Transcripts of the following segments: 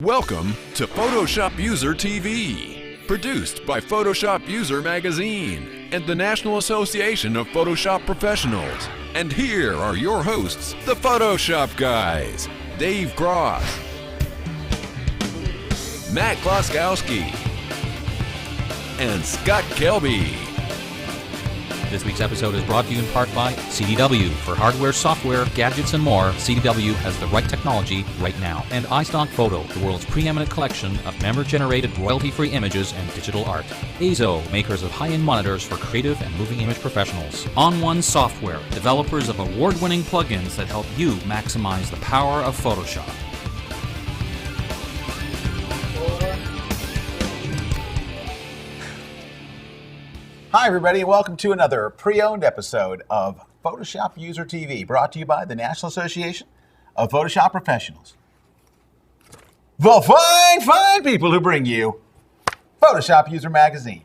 Welcome to Photoshop User TV, produced by Photoshop User Magazine and the National Association of Photoshop Professionals. And here are your hosts, the Photoshop guys, Dave Cross, Matt Kloskowski, and Scott Kelby. This week's episode is brought to you in part by CDW. For hardware, software, gadgets, and more, CDW has the right technology right now. And iStock Photo, the world's preeminent collection of member-generated royalty-free images and digital art. Azo, makers of high-end monitors for creative and moving image professionals. On1 Software, developers of award-winning plugins that help you maximize the power of Photoshop. Hi everybody, and welcome to another pre-owned episode of Photoshop User TV, brought to you by the National Association of Photoshop Professionals. The fine people who bring you Photoshop User Magazine.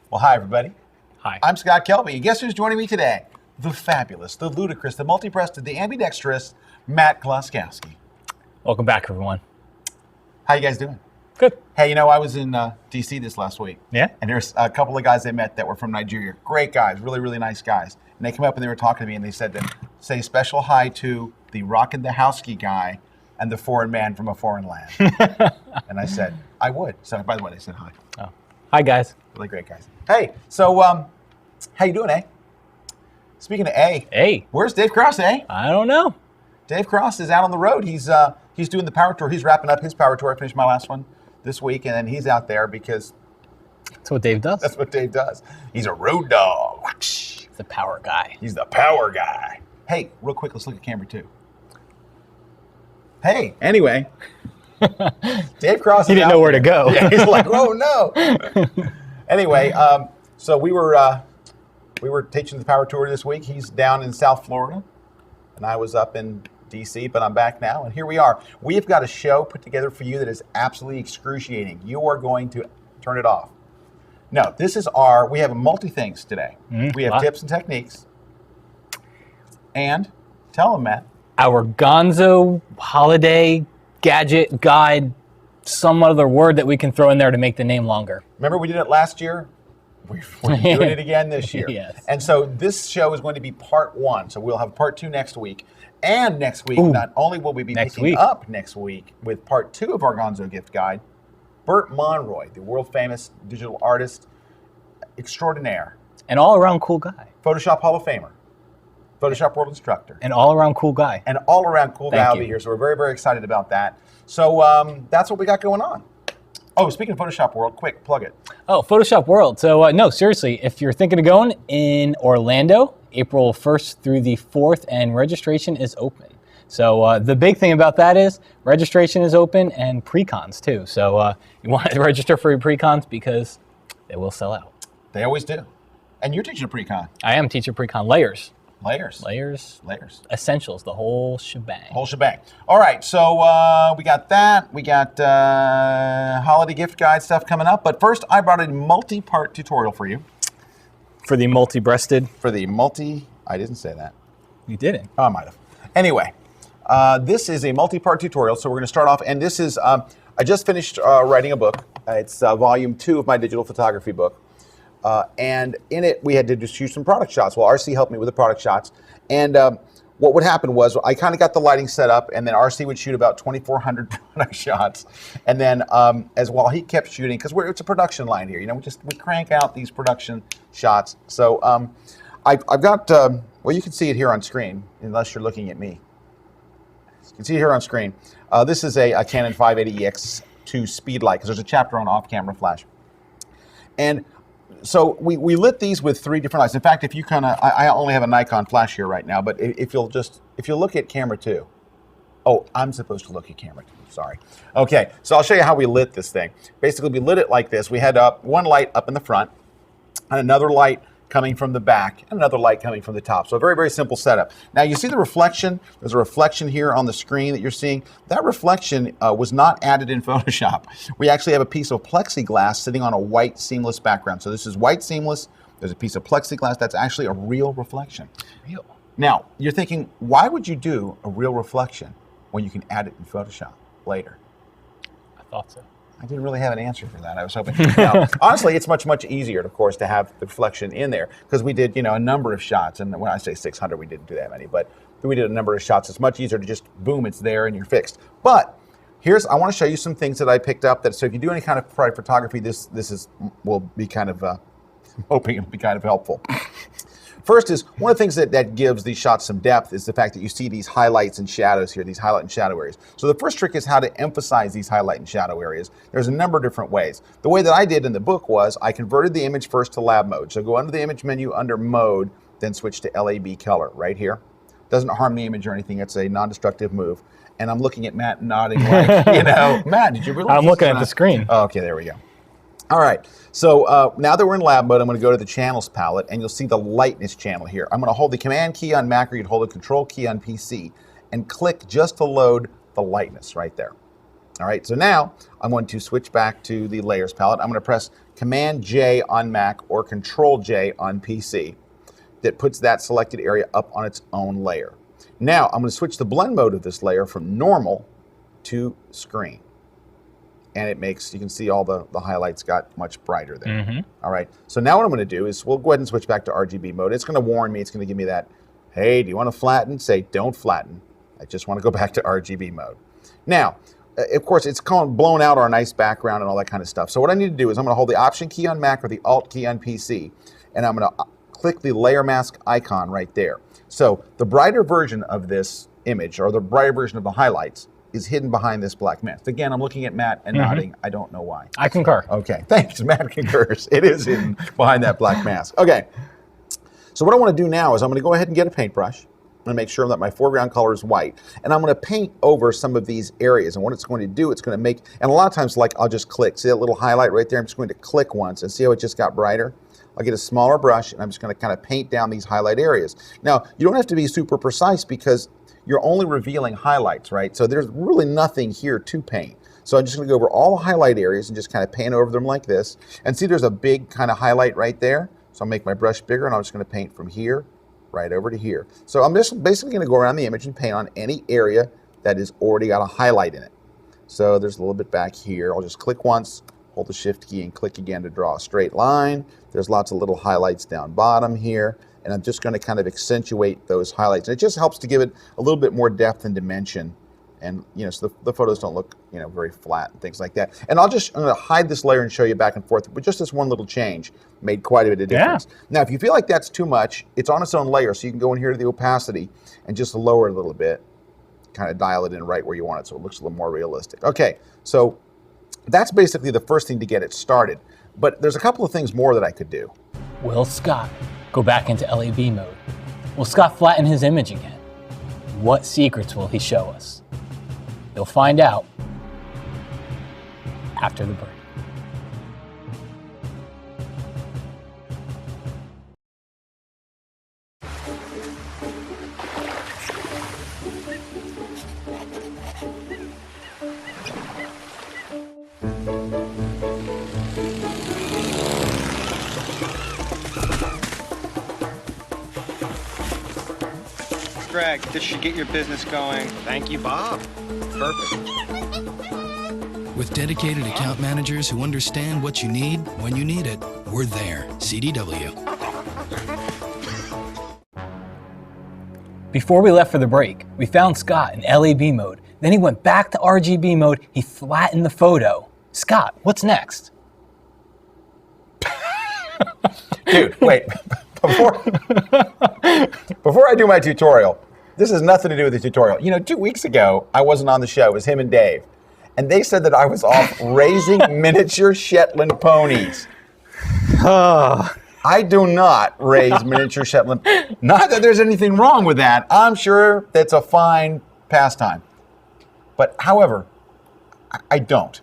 Well, hi everybody. Hi. I'm Scott Kelby, and guess who's joining me today? The fabulous, the ludicrous, the multi-breasted, the ambidextrous, Matt Kloskowski. Welcome back, everyone. How you guys doing? Good. Hey, you know, I was in D.C. this last week. Yeah? And there's a couple of guys I met that were from Nigeria. Great guys, really, really nice guys. And they came up and they were talking to me and they said that, say special hi to the Rockin' the Houseky guy and the foreign man from a foreign land. And I said, I would. So, by the way, they said hi. Oh. Hi, guys. Really great guys. Hey, so, how you doing, eh? Speaking of A. Hey. Where's Dave Cross, eh? I don't know. Dave Cross is out on the road. He's doing the power tour. He's wrapping up his power tour. I finished my last one this week, and then he's out there because That's what Dave does. that's what Dave does. He's a road dog. He's the power guy. He's the power guy. Hey, real quick, let's look at camera 2. Hey, anyway, Dave Cross. He didn't know where to go. Yeah, he's like, oh no. Anyway, so we were teaching the power tour this week. He's down in South Florida, and I was up in DC, but I'm back now, and here we are. We have got a show put together for you that is absolutely excruciating. You are going to turn it off. No, we have multi-things today. We have tips and techniques, and tell them, Matt. Our Gonzo holiday gadget guide, some other word that we can throw in there to make the name longer. Remember we did it last year? We're doing it again this year. Yes. And so this show is going to be part 1. So we'll have part 2 next week. And next week, not only will we be picking up next week with part 2 of our Gonzo gift guide, Bert Monroy, the world famous digital artist extraordinaire. An all-around cool guy. Photoshop Hall of Famer. Photoshop World Instructor. An all-around cool guy. An all-around cool guy will be you. here. So we're very, very excited about that. So that's what we got going on. Oh, speaking of Photoshop World, quick, plug it. Oh, Photoshop World. So, no, seriously, if you're thinking of going in Orlando, April 1st through the 4th, and registration is open. So the big thing about that is registration is open and pre-cons too. So you want to register for your pre-cons because they will sell out. They always do. And you're teaching a pre-con. I am teaching pre-con layers. Layers. Essentials, the whole shebang. All right, so we got that. We got holiday gift guide stuff coming up. But first, I brought a multi-part tutorial for you. For the multi-breasted? I didn't say that. You didn't. Oh, I might have. Anyway, this is a multi-part tutorial. So we're going to start off. And this is, I just finished writing a book. It's volume 2 of my digital photography book. And in it, we had to just shoot some product shots. Well, RC helped me with the product shots. And what would happen was I kind of got the lighting set up, and then RC would shoot about 2,400 product shots. And then as well, he kept shooting, because it's a production line here. You know, we crank out these production shots. So I've got, well, you can see it here on screen, unless you're looking at me. You can see it here on screen. This is a Canon 580EX2 speed light, because there's a chapter on off-camera flash. And so we lit these with 3 different lights. In fact, if you I only have a Nikon flash here right now, but if you'll look at camera 2. Oh, I'm supposed to look at camera 2, sorry. Okay, so I'll show you how we lit this thing. Basically, we lit it like this. We had one light up in the front, and another light coming from the back, and another light coming from the top. So a very, very simple setup. Now you see the reflection. There's a reflection here on the screen that you're seeing. That reflection was not added in Photoshop. We actually have a piece of plexiglass sitting on a white seamless background. So this is white seamless. There's a piece of plexiglass. That's actually a real reflection. Real. Now, you're thinking, why would you do a real reflection when you can add it in Photoshop later? thought so. I didn't really have an answer for that. I was hoping. Now, honestly, it's much easier, of course, to have the reflection in there because we did, a number of shots. And when I say 600, we didn't do that many, but we did a number of shots. It's much easier to just boom, it's there and you're fixed. But I want to show you some things that I picked up. So if you do any kind of product photography, this will be kind of, I'm hoping it'll be kind of helpful. First is, one of the things that gives these shots some depth is the fact that you see these highlights and shadows here, these highlight and shadow areas. So the first trick is how to emphasize these highlight and shadow areas. There's a number of different ways. The way that I did in the book was I converted the image first to lab mode. So go under the image menu, under mode, then switch to LAB color right here. Doesn't harm the image or anything. It's a non-destructive move. And I'm looking at Matt nodding like, Matt, did you really? I'm looking at the screen. Oh, okay, there we go. All right, so now that we're in lab mode, I'm going to go to the channels palette, and you'll see the lightness channel here. I'm going to hold the command key on Mac, or you'd hold the control key on PC, and click just to load the lightness right there. All right, so now I'm going to switch back to the layers palette. I'm going to press Command J on Mac or Control J on PC. That puts that selected area up on its own layer. Now I'm going to switch the blend mode of this layer from normal to screen. And it makes, you can see all the highlights got much brighter there. Mm-hmm. All right, so now what I'm going to do is we'll go ahead and switch back to RGB mode. It's going to warn me, it's going to give me that, hey, do you want to flatten? Say, don't flatten. I just want to go back to RGB mode. Now, of course, it's blown out our nice background and all that kind of stuff. So what I need to do is I'm going to hold the Option key on Mac or the Alt key on PC, and I'm going to click the layer mask icon right there. So the brighter version of this image, or the brighter version of the highlights, is hidden behind this black mask. Again, I'm looking at Matt and nodding. I don't know why. I concur. Okay, thanks. Matt concurs. It is hidden behind that black mask. Okay, so what I want to do now is I'm going to go ahead and get a paintbrush. I'm going to make sure that my foreground color is white. And I'm going to paint over some of these areas. And what it's going to do, it's going to make, and a lot of times, like, I'll just click. See that little highlight right there? I'm just going to click once and see how it just got brighter? I'll get a smaller brush, and I'm just going to kind of paint down these highlight areas. Now, you don't have to be super precise because you're only revealing highlights, right? So there's really nothing here to paint. So I'm just going to go over all the highlight areas and just kind of paint over them like this. And see, there's a big kind of highlight right there. So I'll make my brush bigger, and I'm just going to paint from here right over to here. So I'm just basically going to go around the image and paint on any area that has already got a highlight in it. So there's a little bit back here. I'll just click once, hold the Shift key, and click again to draw a straight line. There's lots of little highlights down bottom here. And I'm just going to kind of accentuate those highlights. And it just helps to give it a little bit more depth and dimension. And, so the photos don't look, very flat and things like that. And I'm going to hide this layer and show you back and forth. But just this one little change made quite a bit of difference. Yeah. Now, if you feel like that's too much, it's on its own layer. So you can go in here to the opacity and just lower it a little bit. Kind of dial it in right where you want it so it looks a little more realistic. Okay, so that's basically the first thing to get it started. But there's a couple of things more that I could do. Will Scott go back into LAB mode? Will Scott flatten his image again? What secrets will he show us? You'll find out after the break. Greg, this should get your business going. Thank you, Bob. Perfect. With dedicated account managers who understand what you need when you need it, we're there. CDW. Before we left for the break, we found Scott in LAB mode. Then he went back to RGB mode. He flattened the photo. Scott, what's next? Dude, wait. Before I do my tutorial, this has nothing to do with the tutorial. 2 weeks ago, I wasn't on the show. It was him and Dave. And they said that I was off raising miniature Shetland ponies. I do not raise miniature Shetland. Not that there's anything wrong with that. I'm sure that's a fine pastime. But however, I don't.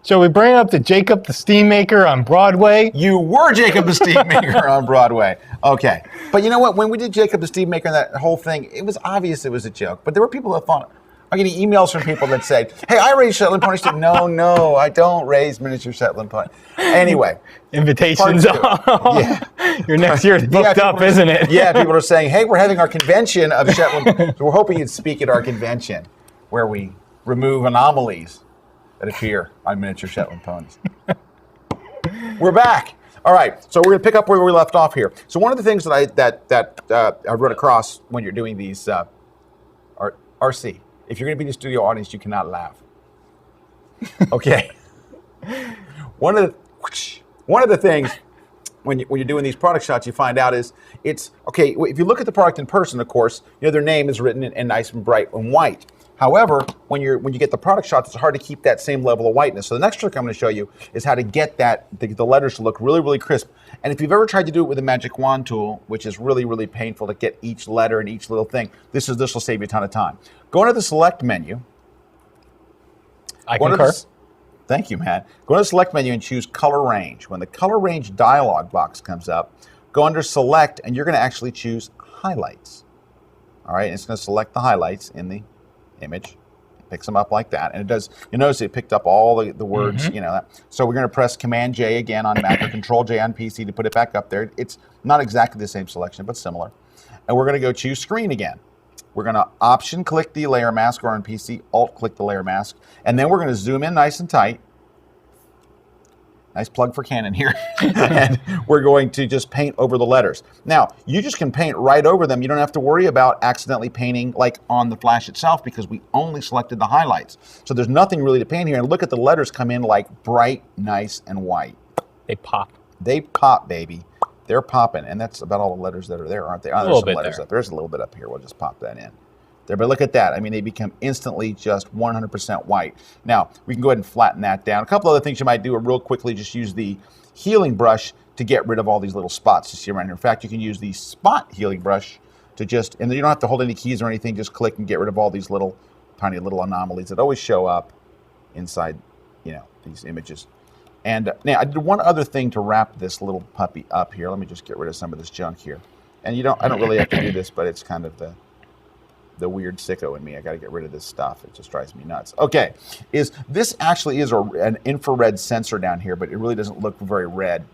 Shall we bring up the Jacob the Steammaker on Broadway? You were Jacob the Steammaker on Broadway. Okay. But you know what? When we did Jacob the Steammaker and that whole thing, it was obvious it was a joke. But there were people that thought, I'm getting emails from people that say, hey, I raise Shetland ponies. No, I don't raise miniature Shetland ponies. Anyway. Invitations on. Yeah. Your next year is booked up, isn't it? Yeah, people are saying, hey, we're having our convention of Shetland. So we're hoping you'd speak at our convention where we remove anomalies. that appear on miniature Shetland ponies. We're back. All right, so we're going to pick up where we left off here. So one of the things that I run across when you're doing these RC, if you're going to be in the studio audience, you cannot laugh. Okay. One of the things when you're doing these product shots, you find out is it's okay. If you look at the product in person, of course, their name is written in nice and bright and white. However, when you get the product shots, it's hard to keep that same level of whiteness. So the next trick I'm going to show you is how to get the letters to look really, really crisp. And if you've ever tried to do it with a magic wand tool, which is really, really painful to get each letter and each little thing, this will save you a ton of time. Go into the select menu. I concur. Thank you, Matt. Go to the select menu and choose color range. When the color range dialog box comes up, go under select and you're going to actually choose highlights. All right, it's going to select the highlights in the image. It picks them up like that, and it does. You notice it picked up all the words. So we're going to press Command J again on Mac or Control J on PC to put it back up there. It's not exactly the same selection, but similar. And we're going to go choose screen again. We're going to Option click the layer mask, or on PC Alt click the layer mask, and then we're going to zoom in nice and tight. Nice plug for Canon here. And we're going to just paint over the letters. Now, you just can paint right over them. You don't have to worry about accidentally painting like on the flash itself because we only selected the highlights. So there's nothing really to paint here. And look at the letters come in like bright, nice, and white. They pop. They pop, baby. They're popping. And that's about all the letters that are there, aren't they? Oh, there's some letters up. There's a little bit up here. We'll just pop that in. There, but look at that. I mean, they become instantly just 100% white. Now, we can go ahead and flatten that down. A couple other things you might do are real quickly just use the healing brush to get rid of all these little spots you see around here. In fact, you can use the spot healing brush to just, and you don't have to hold any keys or anything, just click and get rid of all these little, tiny little anomalies that always show up inside, these images. And now, I did one other thing to wrap this little puppy up here. Let me just get rid of some of this junk here. And I don't really have to do this, but it's kind of the weird sicko in me. I got to get rid of this stuff. It just drives me nuts. Okay, this actually is an infrared sensor down here, but it really doesn't look very red.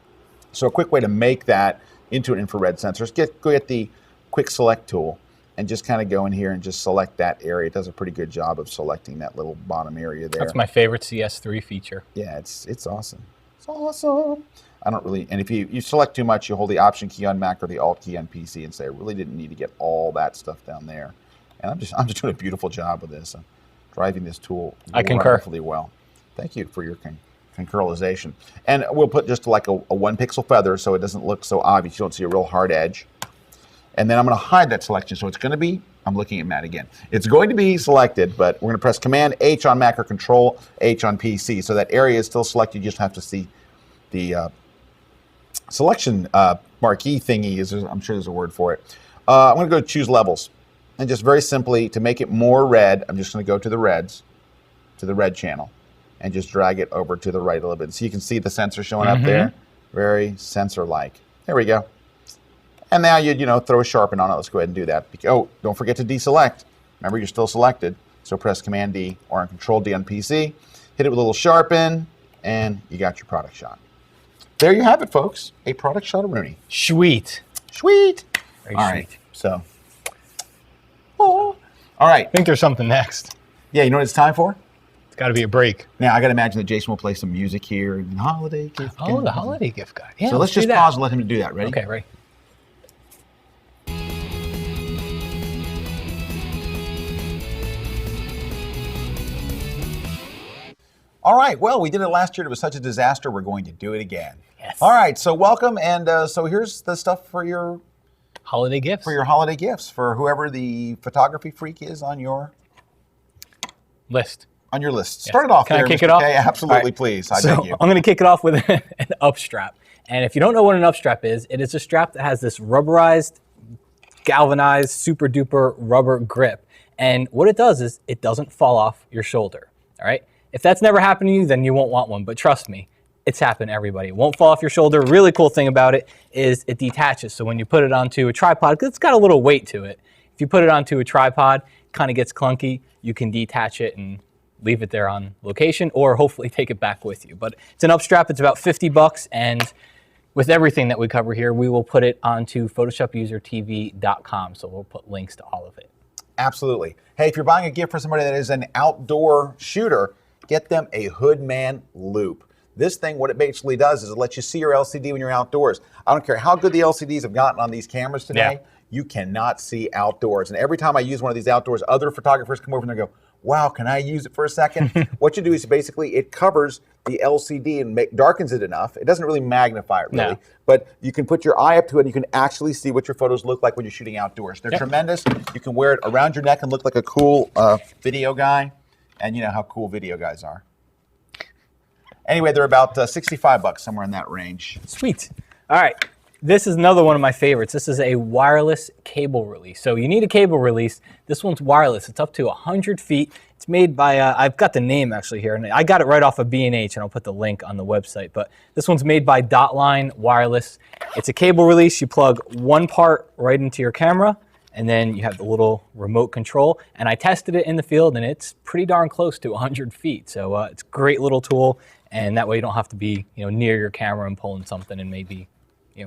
So a quick way to make that into an infrared sensor is go get the quick select tool and just kind of go in here and just select that area. It does a pretty good job of selecting that little bottom area there. That's my favorite CS3 feature. Yeah, it's awesome. It's awesome. And if you select too much, you hold the Option key on Mac or the Alt key on PC and say, I really didn't need to get all that stuff down there. And I'm just doing a beautiful job with this. I'm driving this tool wonderfully well. Thank you for your concurrization. And we'll put just like a 1 pixel feather so it doesn't look so obvious. You don't see a real hard edge. And then I'm going to hide that selection. So it's going to be, I'm looking at Matt again. It's going to be selected, but we're going to press Command H on Mac or Control H on PC. So that area is still selected. You just have to see the selection marquee thingy. I'm sure there's a word for it. I'm going to go choose levels. And just very simply, to make it more red, I'm just going to go to the reds, to the red channel, and just drag it over to the right a little bit. So you can see the sensor showing up there. Very sensor-like. There we go. And now you throw a sharpen on it. Let's go ahead and do that. Oh, don't forget to deselect. Remember, you're still selected. So press Command D or on Control D on PC. Hit it with a little sharpen, and you got your product shot. There you have it, folks. A product shot of Rooney. Sweet. Sweet. Very All sweet. right. So. All right. I think there's something next. Yeah, you know what it's time for? It's got to be a break. Now, I got to imagine that Jason will play some music here. And holiday gift guide. Oh, the holiday gift guide. Yeah, so let's just pause and let him do that. Ready? Okay, ready. All right. Well, we did it last year. It was such a disaster. We're going to do it again. Yes. All right. So welcome. And so here's the stuff for your holiday gifts. For your holiday gifts for whoever the photography freak is on your list. On your list. Start it off. Can there, I kick Mr. it off? K. Absolutely, right. please. I so beg you. I'm going to kick it off with an up strap. And if you don't know what an up strap is, it is a strap that has this rubberized, galvanized, super duper rubber grip. And what it does is it doesn't fall off your shoulder. All right. If that's never happened to you, then you won't want one. But trust me, it's happened to everybody. It won't fall off your shoulder. Really cool thing about it is it detaches. So when you put it onto a tripod, because it's got a little weight to it, if you put it onto a tripod, it kind of gets clunky. You can detach it and leave it there on location, or hopefully take it back with you. But it's an up strap. It's about $50, and with everything that we cover here, we will put it onto PHOTOSHOPuserTV.com. So we'll put links to all of it. Absolutely. Hey, if you're buying a gift for somebody that is an outdoor shooter, get them a Hoodman Loop. This thing, what it basically does is it lets you see your LCD when you're outdoors. I don't care how good the LCDs have gotten on these cameras today, you cannot see outdoors. And every time I use one of these outdoors, other photographers come over and they go, wow, can I use it for a second? What you do is basically it covers the LCD and darkens it enough. It doesn't really magnify it really, but you can put your eye up to it and you can actually see what your photos look like when you're shooting outdoors. They're tremendous. You can wear it around your neck and look like a cool video guy. And you know how cool video guys are. Anyway, they're about $65, somewhere in that range. Sweet. All right. This is another one of my favorites. This is a wireless cable release. So you need a cable release. This one's wireless. It's up to 100 feet. It's made by, I've got the name actually here, and I got it right off of B&H, and I'll put the link on the website. But this one's made by Dotline Wireless. It's a cable release. You plug one part right into your camera, and then you have the little remote control. And I tested it in the field, and it's pretty darn close to 100 feet. So it's a great little tool. And that way you don't have to be, near your camera and pulling something and maybe,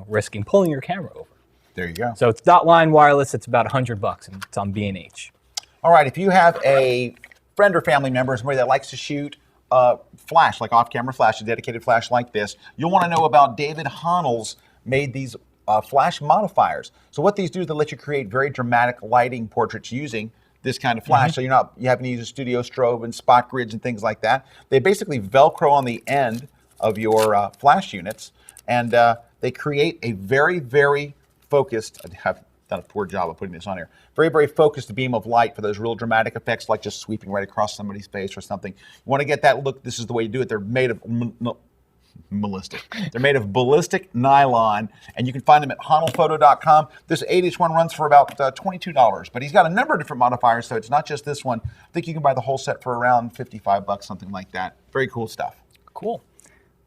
risking pulling your camera over. There you go. So it's Dotline Wireless. It's about $100 and it's on B&H. All right, if you have a friend or family member, somebody that likes to shoot flash, like off-camera flash, a dedicated flash like this, you'll want to know about David Honnold's made these flash modifiers. So what these do is they let you create very dramatic lighting portraits using this kind of flash. So you haven't to use a studio strobe and spot grids and things like that. They basically Velcro on the end of your flash units, and they create a very, very focused, I have done a poor job of putting this on here, very, very focused beam of light for those real dramatic effects like just sweeping right across somebody's face or something. You want to get that look, this is the way you do it. They're made of They're made of ballistic nylon, and you can find them at HonnoldPhoto.com. This 8-inch one runs for about $22, but he's got a number of different modifiers, so it's not just this one. I think you can buy the whole set for around $55, something like that. Very cool stuff. Cool.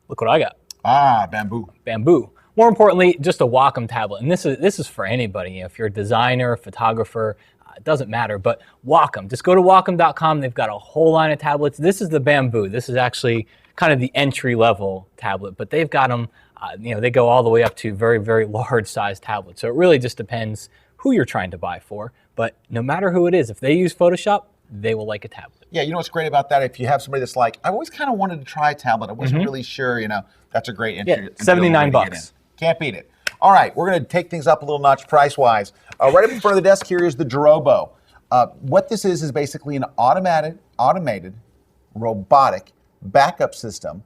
Look what I got. Ah, bamboo. Bamboo. More importantly, just a Wacom tablet, and this is for anybody. If you're a designer, a photographer, it doesn't matter, but Wacom. Just go to Wacom.com. They've got a whole line of tablets. This is the Bamboo. This is actually kind of the entry-level tablet, but they've got them, they go all the way up to very, very large-sized tablets. So it really just depends who you're trying to buy for. But no matter who it is, if they use Photoshop, they will like a tablet. Yeah, you know what's great about that? If you have somebody that's like, I always kind of wanted to try a tablet. I wasn't really sure, that's a great entry. Yeah, $79. Can't beat it. All right, we're going to take things up a little notch price-wise. Right up in front of the desk here is the Drobo. What this is basically an automated, robotic backup system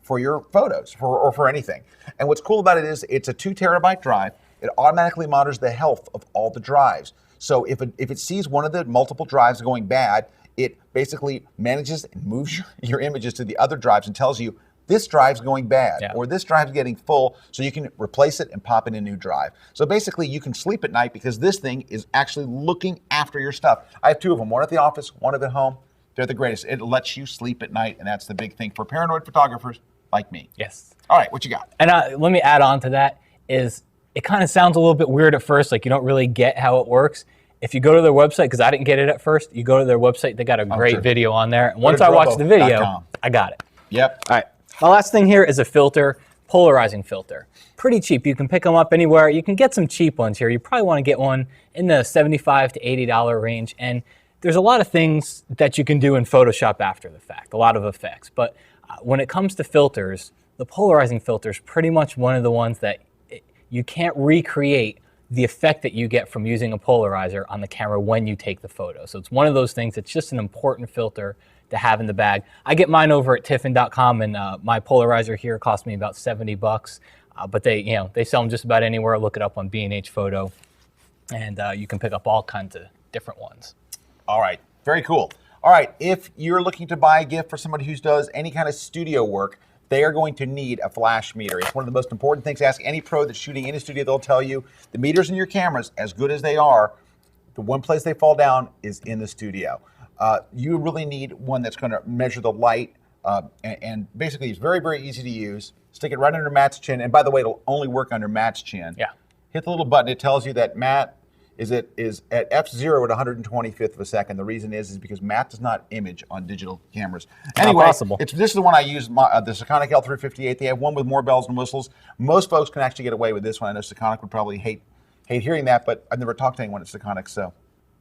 for your photos or for anything. And what's cool about it is it's a 2 terabyte drive. It automatically monitors the health of all the drives. So if it sees one of the multiple drives going bad, it basically manages and moves your images to the other drives and tells you this drive's going bad or this drive's getting full, so you can replace it and pop in a new drive. So basically you can sleep at night because this thing is actually looking after your stuff. I have 2 of them, one at the office, one at home. They're the greatest. It lets you sleep at night, and that's the big thing for paranoid photographers like me. Yes. All right, what you got? And let me add on to that is it kind of sounds a little bit weird at first, like you don't really get how it works. If you go to their website, because I didn't get it at first, you go to their website, they got a great video on there. And once I watched the video, I got it. Yep. All right. My last thing here is a filter, polarizing filter. Pretty cheap. You can pick them up anywhere. You can get some cheap ones here. You probably want to get one in the $75 to $80 range. And there's a lot of things that you can do in Photoshop after the fact, a lot of effects. But when it comes to filters, the polarizing filter is pretty much one of the ones that you can't recreate the effect that you get from using a polarizer on the camera when you take the photo. So it's one of those things, it's just an important filter to have in the bag. I get mine over at tiffin.com, and my polarizer here cost me about $70. But they sell them just about anywhere. Look it up on B&H Photo, and you can pick up all kinds of different ones. All right, very cool. All right, if you're looking to buy a gift for somebody who does any kind of studio work, they are going to need a flash meter. It's one of the most important things. Ask any pro that's shooting in a studio, they'll tell you the meters in your cameras, as good as they are, the one place they fall down is in the studio. You really need one that's going to measure the light, and basically it's very, very easy to use. Stick it right under Matt's chin, and by the way, it'll only work under Matt's chin. Yeah. Hit the little button, it tells you that Matt is at f0 at 125th of a second. The reason is because Matt does not image on digital cameras. Anyway, possible. This is the one I use, the Sekonic L358. They have one with more bells and whistles. Most folks can actually get away with this one. I know Sekonic would probably hate hearing that, but I've never talked to anyone at Sekonic, so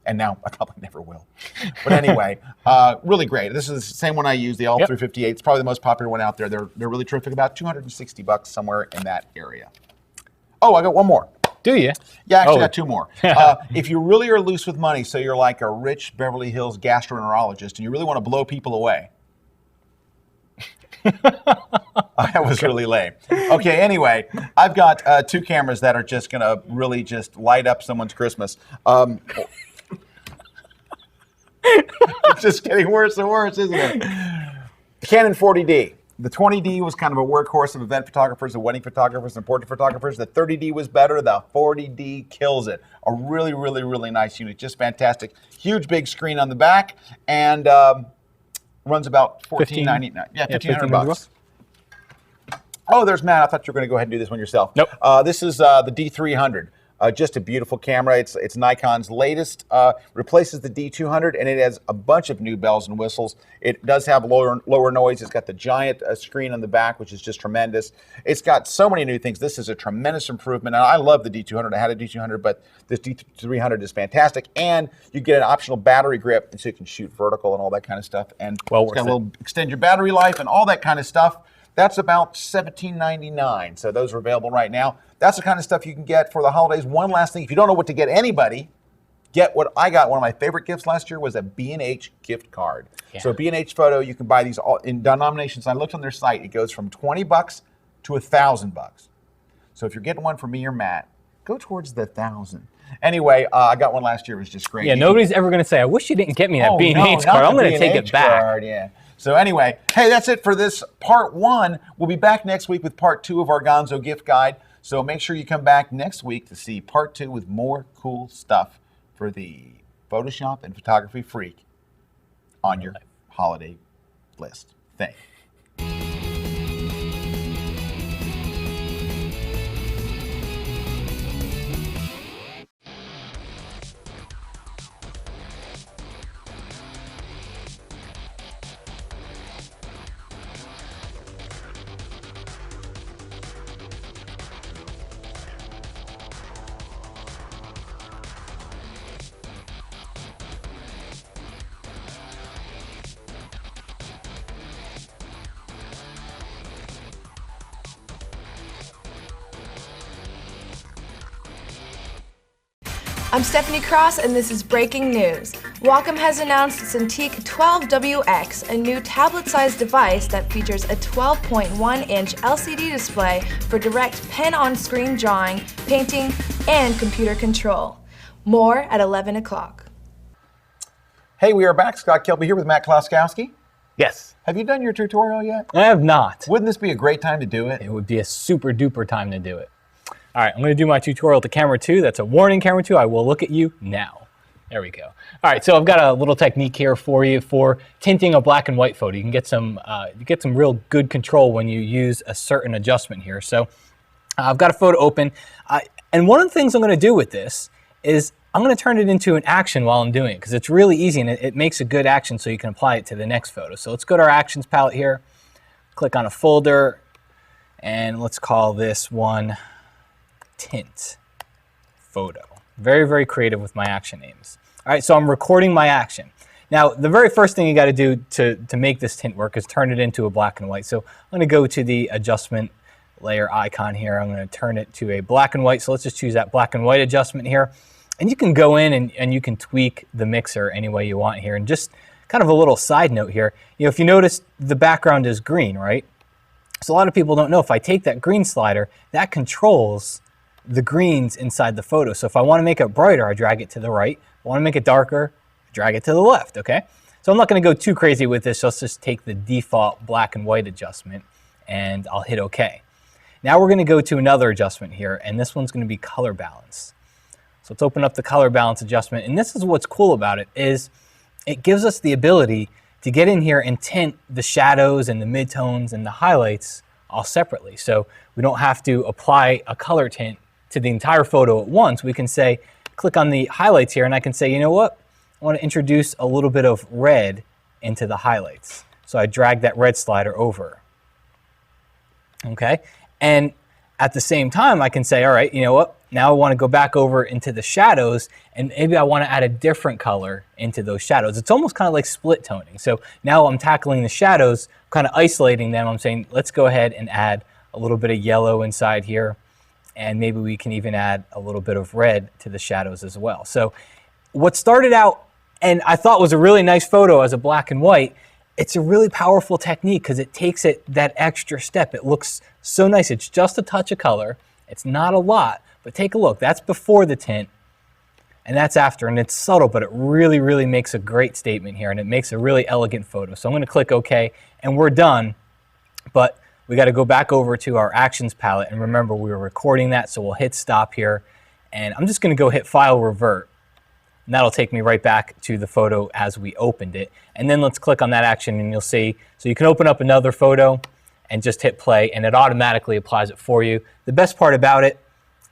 And now I probably never will. But anyway, really great. This is the same one I use, the L358. It's probably the most popular one out there. They're really terrific. About $260 somewhere in that area. Oh, I got one more. Do you? Yeah, I actually got two more. If you really are loose with money, so you're like a rich Beverly Hills gastroenterologist and you really want to blow people away. That was really lame. Okay, anyway, I've got two cameras that are just going to really just light up someone's Christmas. It's just getting worse and worse, isn't it? Canon 40D. The 20D was kind of a workhorse of event photographers and wedding photographers and portrait photographers. The 30D was better. The 40D kills it. A really, really, really nice unit. Just fantastic. Huge big screen on the back and runs about $1,499. Yeah, $1,500. Oh, there's Matt. I thought you were going to go ahead and do this one yourself. Nope. This is the D300. Just a beautiful camera. It's Nikon's latest. Replaces the D200, and it has a bunch of new bells and whistles. It does have lower noise. It's got the giant screen on the back, which is just tremendous. It's got so many new things. This is a tremendous improvement. And I love the D200. I had a D200, but this D300 is fantastic. And you get an optional battery grip, so you can shoot vertical and all that kind of stuff. And it's got a little extend your battery life and all that kind of stuff. That's about $17.99. So those are available right now. That's the kind of stuff you can get for the holidays. One last thing, if you don't know what to get anybody, get what I got. One of my favorite gifts last year was a B&H gift card. Yeah. So B&H Photo, you can buy these all in denominations. I looked on their site. It goes from $20 to $1,000. So if you're getting one for me or Matt, go towards the 1,000. Anyway, I got one last year. It was just great. Yeah, nobody's ever going to say, I wish you didn't get me that B&H card. I'm going to take it back. Card, yeah. So anyway, hey, that's it for this part one. We'll be back next week with part two of our Gonzo gift guide. So make sure you come back next week to see part two with more cool stuff for the Photoshop and photography freak on your holiday list. Thanks. I'm Stephanie Cross, and this is breaking news. Wacom has announced Cintiq 12WX, a new tablet-sized device that features a 12.1-inch LCD display for direct pen-on-screen drawing, painting, and computer control. More at 11 o'clock. Hey, we are back. Scott Kelby here with Matt Kloskowski. Yes. Have you done your tutorial yet? I have not. Wouldn't this be a great time to do it? It would be a super duper time to do it. All right, I'm going to do my tutorial to camera 2. That's a warning, camera 2. I will look at you now. There we go. All right, so I've got a little technique here for you for tinting a black and white photo. You can get some real good control when you use a certain adjustment here. So I've got a photo open, and one of the things I'm going to do with this is I'm going to turn it into an action while I'm doing it because it's really easy and it makes a good action so you can apply it to the next photo. So let's go to our actions palette here, click on a folder, and let's call this one Tint Photo. Very, very creative with my action names. All right, so I'm recording my action. Now, the very first thing you got to do to make this tint work is turn it into a black and white. So I'm going to go to the adjustment layer icon here. I'm going to turn it to a black and white. So let's just choose that black and white adjustment here. And you can go in and you can tweak the mixer any way you want here. And just kind of a little side note here, if you notice the background is green, right? So a lot of people don't know if I take that green slider, that controls the greens inside the photo. So if I want to make it brighter, I drag it to the right. If I want to make it darker, drag it to the left, okay? So I'm not going to go too crazy with this. So let's just take the default black and white adjustment and I'll hit OK. Now we're going to go to another adjustment here, and this one's going to be color balance. So let's open up the color balance adjustment, and this is what's cool about it is it gives us the ability to get in here and tint the shadows and the midtones and the highlights all separately. So we don't have to apply a color tint to the entire photo at once. We can say, click on the highlights here, and I can say, you know what? I want to introduce a little bit of red into the highlights. So I drag that red slider over. Okay? And at the same time, I can say, all right, you know what? Now I want to go back over into the shadows, and maybe I want to add a different color into those shadows. It's almost kind of like split toning. So now I'm tackling the shadows, kind of isolating them. I'm saying, let's go ahead and add a little bit of yellow inside here, and maybe we can even add a little bit of red to the shadows as well. So what started out, and I thought was a really nice photo as a black and white, it's a really powerful technique because it takes it that extra step. It looks so nice. It's just a touch of color. It's not a lot, but take a look. That's before the tint, and that's after, and it's subtle, but it really, really makes a great statement here, and it makes a really elegant photo. So I'm going to click OK, and we're done, but we got to go back over to our actions palette, and remember we were recording that, so we'll hit stop here, and I'm just going to go hit File Revert, and that'll take me right back to the photo as we opened it. And then let's click on that action, and you'll see, so you can open up another photo and just hit play, and it automatically applies it for you. The best part about it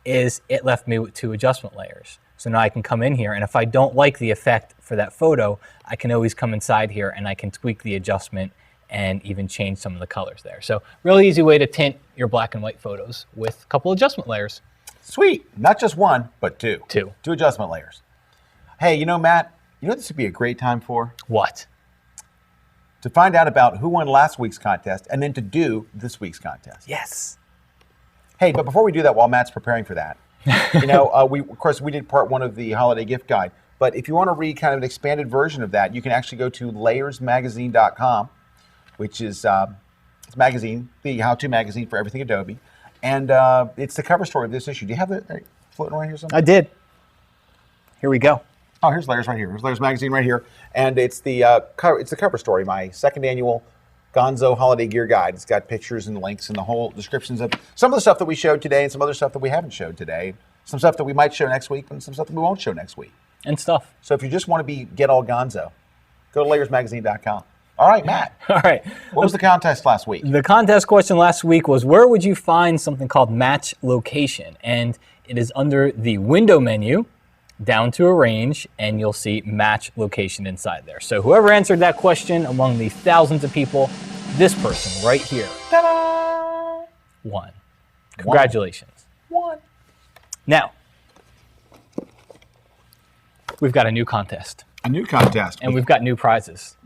is it left me with 2 adjustment layers. So now I can come in here, and if I don't like the effect for that photo, I can always come inside here and I can tweak the adjustment and even change some of the colors there. So really easy way to tint your black and white photos with a couple adjustment layers. Sweet. Not just one, but 2. 2. 2 adjustment layers. Hey, you know, Matt, you know what this would be a great time for? What? To find out about who won last week's contest and then to do this week's contest. Yes. Hey, but before we do that, while Matt's preparing for that, you know, of course, we did part 1 of the holiday gift guide. But if you want to read kind of an expanded version of that, you can actually go to layersmagazine.com, which is it's magazine, the how-to magazine for everything Adobe. And it's the cover story of this issue. Do you have it floating around here somewhere? I did. Here we go. Oh, here's Layers right here. Here's Layers Magazine right here. And it's the cover story, my 2nd annual Gonzo Holiday Gear Guide. It's got pictures and links and the whole descriptions of some of the stuff that we showed today and some other stuff that we haven't showed today. Some stuff that we might show next week and some stuff that we won't show next week. And stuff. So if you just want to get all Gonzo, go to layersmagazine.com. All right, Matt. All right. What was the contest last week? The contest question last week was, where would you find something called match location? And it is under the window menu, down to arrange, and you'll see match location inside there. So whoever answered that question among the thousands of people, this person right here won. Congratulations. One. Now, we've got a new contest. A new contest. And we've got new prizes.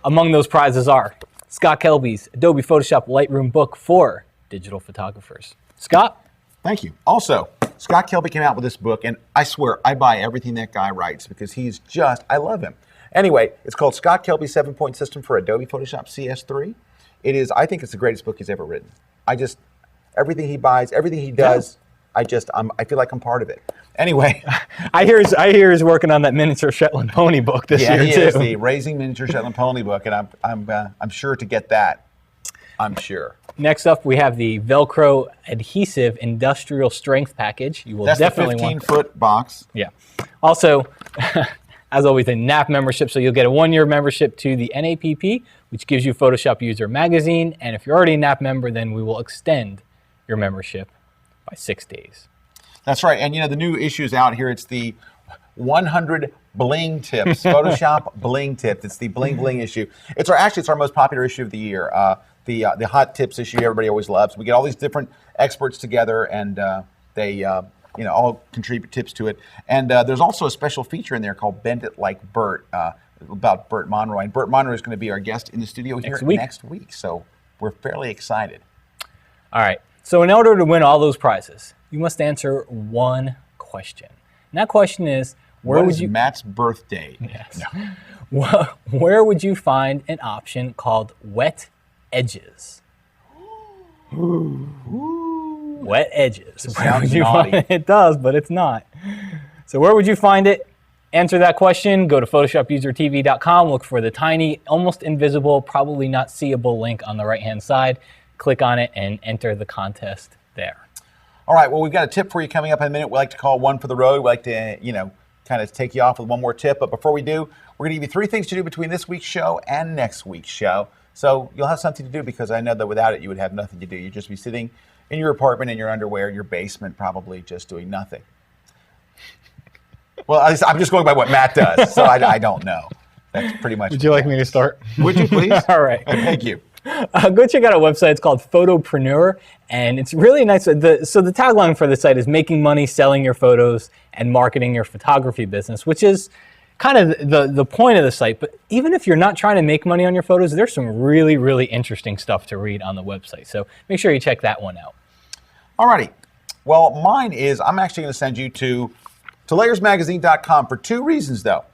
Among those prizes are Scott Kelby's Adobe Photoshop Lightroom book for digital photographers. Scott? Thank you. Also, Scott Kelby came out with this book, and I swear I buy everything that guy writes because I love him. Anyway, it's called Scott Kelby's 7-Point System for Adobe Photoshop CS3. I think it's the greatest book he's ever written. Everything he buys, everything he does, I feel like I'm part of it. Anyway. I hear he's working on that miniature Shetland pony book this year, too. Yeah, he is, the Raising Miniature Shetland Pony book, and I'm sure to get that. I'm sure. Next up, we have the Velcro Adhesive Industrial Strength Package. You will definitely want that. That's the 15-foot box. Yeah. Also, as always, a NAP membership, so you'll get a 1-year membership to the NAPP, which gives you Photoshop User Magazine, and if you're already a NAP member, then we will extend your membership by 6 days. That's right, and you know, the new issue is out here. It's the 100 Bling Tips, Photoshop Bling Tips. It's the Bling Bling issue. It's our most popular issue of the year. The hot tips issue everybody always loves. We get all these different experts together, and they all contribute tips to it. And there's also a special feature in there called Bend It Like Bert, about Bert Monroe. And Bert Monroe is going to be our guest in the studio here next week. So we're fairly excited. All right. So in order to win all those prizes, you must answer one question. And that question is, what is Matt's birthday? Yes. No. Where would you find an option called wet edges? Ooh. Wet edges. Sounds naughty. It does, but it's not. So where would you find it? Answer that question. Go to PhotoshopUserTV.com. Look for the tiny, almost invisible, probably not seeable link on the right-hand side. Click on it and enter the contest there. All right. Well, we've got a tip for you coming up in a minute. We like to call one for the road. We like to, kind of take you off with one more tip. But before we do, we're going to give you 3 things to do between this week's show and next week's show. So you'll have something to do, because I know that without it, you would have nothing to do. You'd just be sitting in your apartment in your underwear, in your basement, probably just doing nothing. Well, I'm just going by what Matt does, so I don't know. That's pretty much. Would you like me to start? Would you please? All right. Thank you. Go check out our website. It's called Photopreneur, and it's really nice. So the tagline for the site is making money selling your photos and marketing your photography business, which is kind of the point of the site. But even if you're not trying to make money on your photos, there's some really, really interesting stuff to read on the website. So make sure you check that one out. Alrighty. Well, mine is, I'm actually going to send you to layersmagazine.com for 2 reasons, though.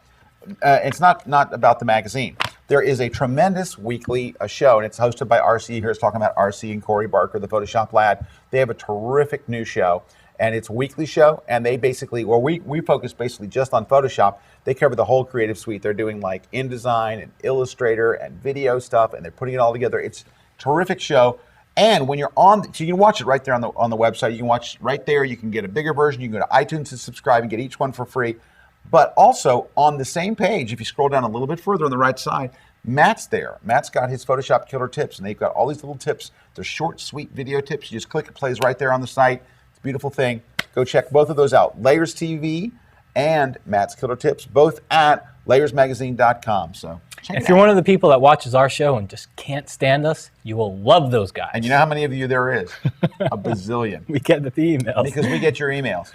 It's not about the magazine. There is a tremendous weekly show, and it's hosted by RC. Here's talking about RC and Corey Barker, the Photoshop lad. They have a terrific new show, and it's a weekly show, and they basically, well, we focus basically just on Photoshop. They cover the whole creative suite. They're doing like InDesign and Illustrator and video stuff, and they're putting it all together. It's a terrific show. And when you're on, so you can watch it right there on the website. You can watch right there. You can get a bigger version. You can go to iTunes and subscribe and get each one for free. But also on the same page, if you scroll down a little bit further on the right side, Matt's there. Matt's got his Photoshop killer tips, and they've got all these little tips. They're short, sweet video tips. You just click, it plays right there on the site. It's a beautiful thing. Go check both of those out. Layers TV and Matt's Killer Tips, both at layersmagazine.com. So if you're one of the people that watches our show and just can't stand us, you will love those guys. And you know how many of you there is? A bazillion. We get the emails. Because we get your emails.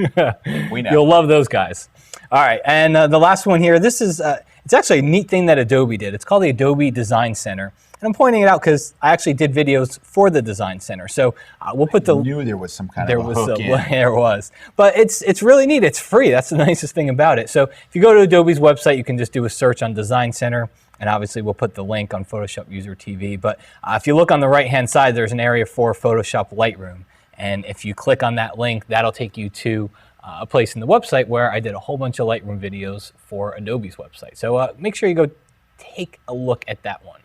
We know. You'll love those guys. All right, and the last one here, this is, it's actually a neat thing that Adobe did. It's called the Adobe Design Center. And I'm pointing it out because I actually did videos for the Design Center. So we'll put the... I knew there was some kind of a hook in. There was. But it's really neat. It's free. That's the nicest thing about it. So if you go to Adobe's website, you can just do a search on Design Center. And obviously, we'll put the link on Photoshop User TV. But if you look on the right-hand side, there's an area for Photoshop Lightroom. And if you click on that link, that'll take you to a place in the website where I did a whole bunch of Lightroom videos for Adobe's website. So make sure you go take a look at that one.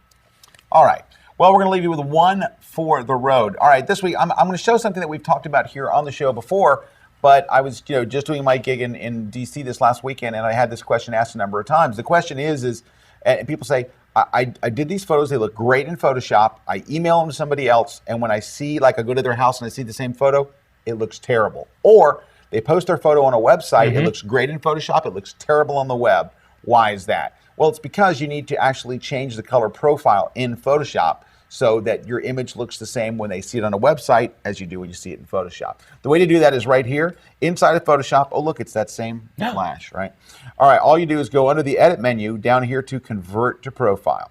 All right. Well, we're going to leave you with one for the road. All right. This week, I'm going to show something that we've talked about here on the show before. But I was just doing my gig in D.C. this last weekend, and I had this question asked a number of times. The question is and people say, I did these photos, they look great in Photoshop, I email them to somebody else, and when I see, like I go to their house and I see the same photo, it looks terrible. Or they post their photo on a website, it looks great in Photoshop, it looks terrible on the web. Why is that? Well, it's because you need to actually change the color profile in Photoshop so that your image looks the same when they see it on a website as you do when you see it in Photoshop. The way to do that is right here, inside of Photoshop. Oh, look, it's that same flash, right? All right, all you do is go under the Edit menu down here to Convert to Profile.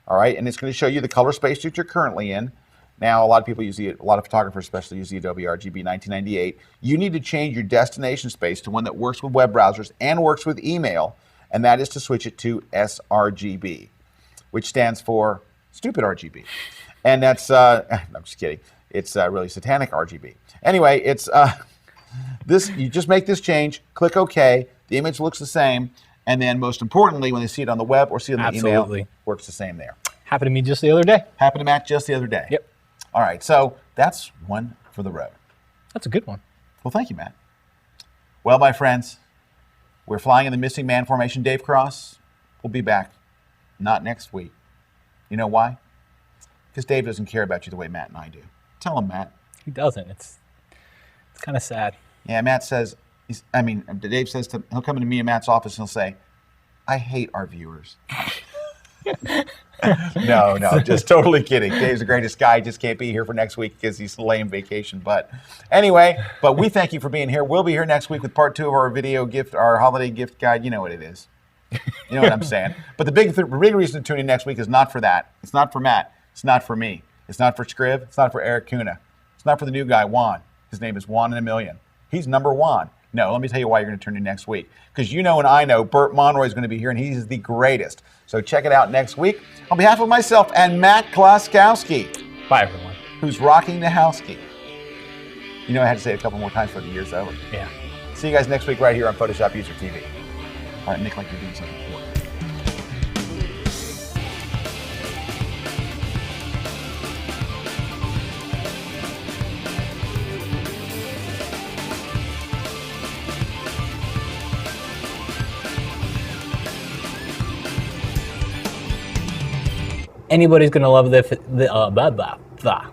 All right, and it's going to show you the color space that you're currently in. Now, a lot of people use a lot of photographers especially use the Adobe RGB 1998. You need to change your destination space to one that works with web browsers and works with email, and that is to switch it to sRGB, which stands for Stupid RGB. And that's, no, I'm just kidding. It's really satanic RGB. Anyway, it's this. You just make this change, click OK, the image looks the same, and then most importantly, when they see it on the web or see it on the email, works the same there. Happened to me just the other day. Happened to Matt just the other day. Yep. All right, so that's one for the road. That's a good one. Well, thank you, Matt. Well, my friends, we're flying in the missing man formation. Dave Cross will be back, not next week. You know why? Because Dave doesn't care about you the way Matt and I do. Tell him, Matt. He doesn't. It's kind of sad. Yeah, Matt says, Dave says, he'll come into me and Matt's office and he'll say, I hate our viewers. No, just totally kidding. Dave's the greatest guy. He just can't be here for next week because he's away on vacation. But anyway, we thank you for being here. We'll be here next week with part 2 of our video gift, our holiday gift guide. You know what it is. You know what I'm saying? But the big reason to tune in next week is not for that. It's not for Matt. It's not for me. It's not for Scriv. It's not for Eric Kuna. It's not for the new guy, Juan. His name is Juan in a Million. He's number 1. No, let me tell you why you're going to tune in next week. Because you know and I know Burt Monroy is going to be here, and he's the greatest. So check it out next week. On behalf of myself and Matt Kloskowski. Bye, everyone. Who's rocking the house key. You know I had to say it a couple more times for the year's over. Yeah. See you guys next week right here on Photoshop User TV. All right, Nick, like you're doing something important. Anybody's gonna love the blah blah blah.